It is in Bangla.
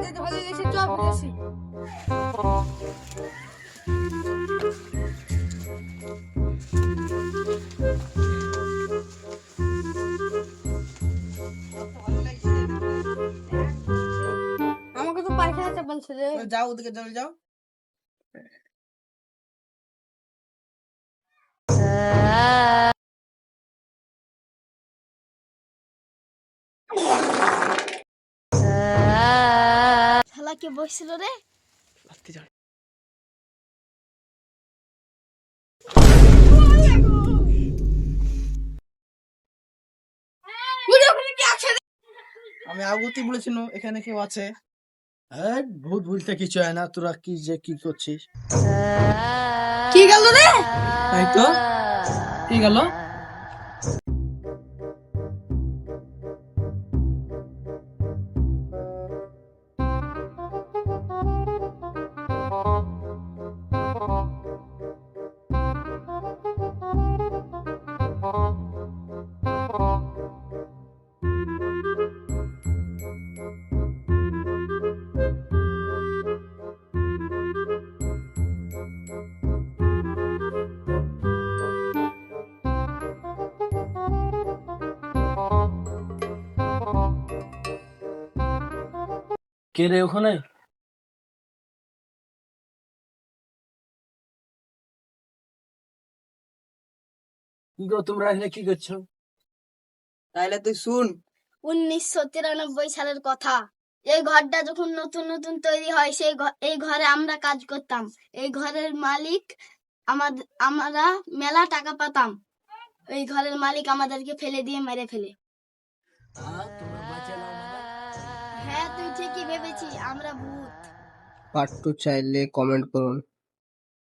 যেতে ভালো লেগেছে, চল বুঝেছি। আমাকে তো পায়খানাতে বলছে রে। যাও ওদিকে চলে যাও। শালা কে বসছিল রে? আমি আগতেই বলেছিলাম এখানে কেউ আছে। হ্যাঁ, ভূত বলতে কিছু হয় না। তোরা কি যে কি করছিস? কি গেল রে? তাই তো, কি গেল? কে রে ওখানে? কি গো, তোমরা এখানে কি করছো? তাইলে তুই শুন। 1993 সালের কথা। এই ঘরটা যখন নতুন নতুন তৈরি হয়, এই ঘরে আমরা কাজ করতাম। এই ঘরের মালিক আমরা মেলা টাকা পেতাম। এই ঘরের মালিক আমাদেরকে ফেলে দিয়ে মেরে ফেলে। তোমরা বাঁচে নাও মানে? হ্যাঁ, তুই ঠিকই ভেবেছিস, আমরা ভূত। পার্ট 2 চাইলে কমেন্ট করুন।